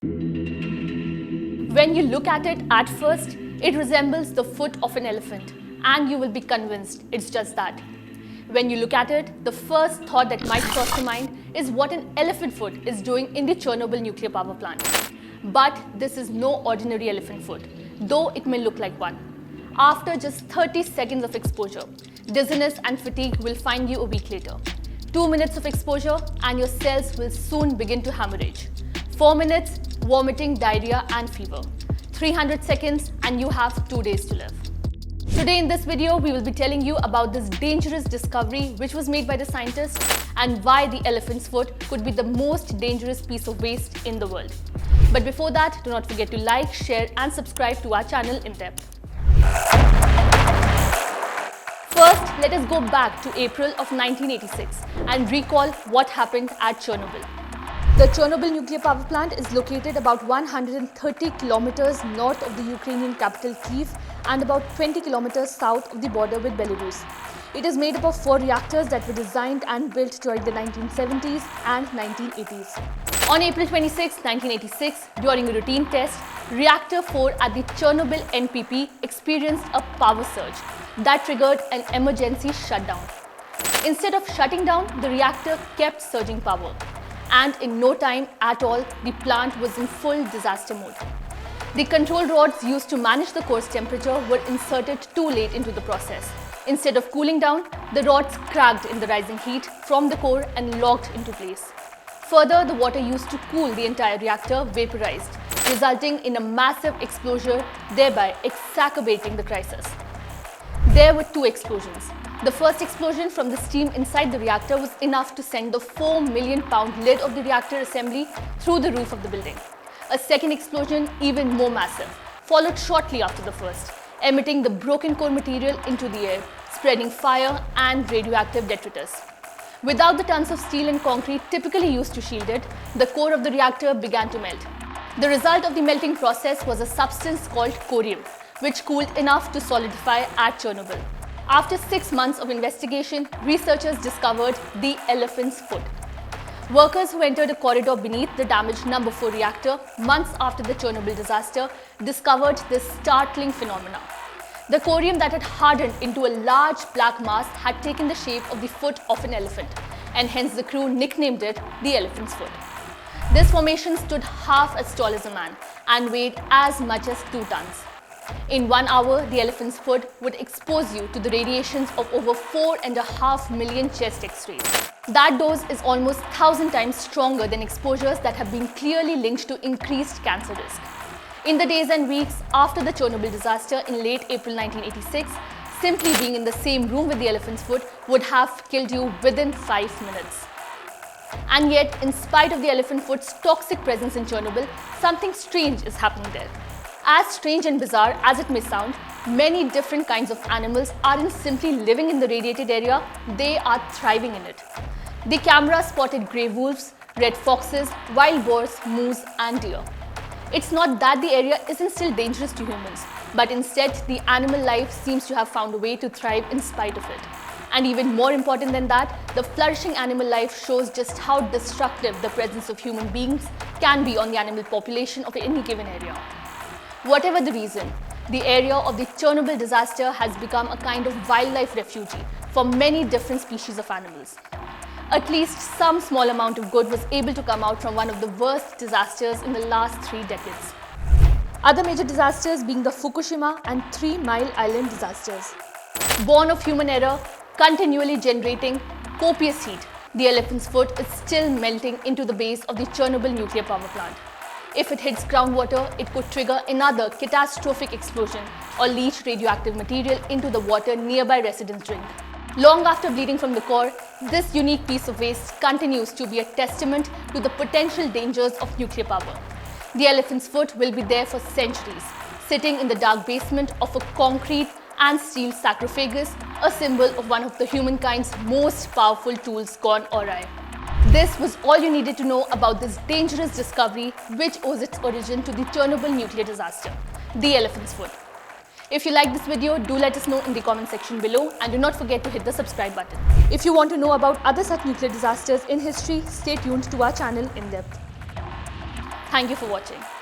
When you look at it at first, it resembles the foot of an elephant, and you will be convinced it's just that. When you look at it, the first thought that might cross your mind is what an elephant foot is doing in the Chernobyl nuclear power plant. But this is no ordinary elephant foot, though it may look like one. After just 30 seconds of exposure, dizziness and fatigue will find you a week later. 2 minutes of exposure and your cells will soon begin to haemorrhage. 4 minutes, vomiting, diarrhea and fever. 300 seconds and you have 2 days to live. Today in this video, we will be telling you about this dangerous discovery which was made by the scientists and why the elephant's foot could be the most dangerous piece of waste in the world. But before that, do not forget to like, share and subscribe to our channel in depth. First, let us go back to April of 1986 and recall what happened at Chernobyl. The Chernobyl nuclear power plant is located about 130 kilometers north of the Ukrainian capital Kyiv and about 20 kilometers south of the border with Belarus. It is made up of 4 reactors that were designed and built during the 1970s and 1980s. On April 26, 1986, during a routine test, Reactor 4 at the Chernobyl NPP experienced a power surge that triggered an emergency shutdown. Instead of shutting down, the reactor kept surging power. And in no time at all, the plant was in full disaster mode. The control rods used to manage the core's temperature were inserted too late into the process. Instead of cooling down, the rods cracked in the rising heat from the core and locked into place. Further, the water used to cool the entire reactor vaporized, resulting in a massive explosion, thereby exacerbating the crisis. There were 2 explosions. The first explosion from the steam inside the reactor was enough to send the 4 million pound lid of the reactor assembly through the roof of the building. A second explosion, even more massive, followed shortly after the first, emitting the broken core material into the air, spreading fire and radioactive detritus. Without the tons of steel and concrete typically used to shield it, the core of the reactor began to melt. The result of the melting process was a substance called corium, which cooled enough to solidify at Chernobyl. After 6 months of investigation, researchers discovered the elephant's foot. Workers who entered a corridor beneath the damaged number 4 reactor months after the Chernobyl disaster discovered this startling phenomena. The corium that had hardened into a large black mass had taken the shape of the foot of an elephant, and hence the crew nicknamed it the elephant's foot. This formation stood half as tall as a man and weighed as much as 2 tons. In 1 hour, the elephant's foot would expose you to the radiations of over 4.5 million chest X-rays. That dose is almost 1,000 times stronger than exposures that have been clearly linked to increased cancer risk. In the days and weeks after the Chernobyl disaster in late April 1986, simply being in the same room with the elephant's foot would have killed you within 5 minutes. And yet, in spite of the elephant foot's toxic presence in Chernobyl, something strange is happening there. As strange and bizarre as it may sound, many different kinds of animals aren't simply living in the radiated area, they are thriving in it. The camera spotted grey wolves, red foxes, wild boars, moose and deer. It's not that the area isn't still dangerous to humans, but instead the animal life seems to have found a way to thrive in spite of it. And even more important than that, the flourishing animal life shows just how destructive the presence of human beings can be on the animal population of any given area. Whatever the reason, the area of the Chernobyl disaster has become a kind of wildlife refuge for many different species of animals. At least some small amount of good was able to come out from one of the worst disasters in the last 3 decades. Other major disasters being the Fukushima and 3 Mile Island disasters. Born of human error, continually generating copious heat, the elephant's foot is still melting into the base of the Chernobyl nuclear power plant. If it hits groundwater, it could trigger another catastrophic explosion or leach radioactive material into the water nearby residents drink. Long after bleeding from the core, this unique piece of waste continues to be a testament to the potential dangers of nuclear power. The elephant's foot will be there for centuries, sitting in the dark basement of a concrete and steel sarcophagus, a symbol of one of the humankind's most powerful tools gone awry. This was all you needed to know about this dangerous discovery which owes its origin to the Chernobyl nuclear disaster, the elephant's foot. If you like this video, do let us know in the comment section below and do not forget to hit the subscribe button. If you want to know about other such nuclear disasters in history, stay tuned to our channel in depth. Thank you for watching.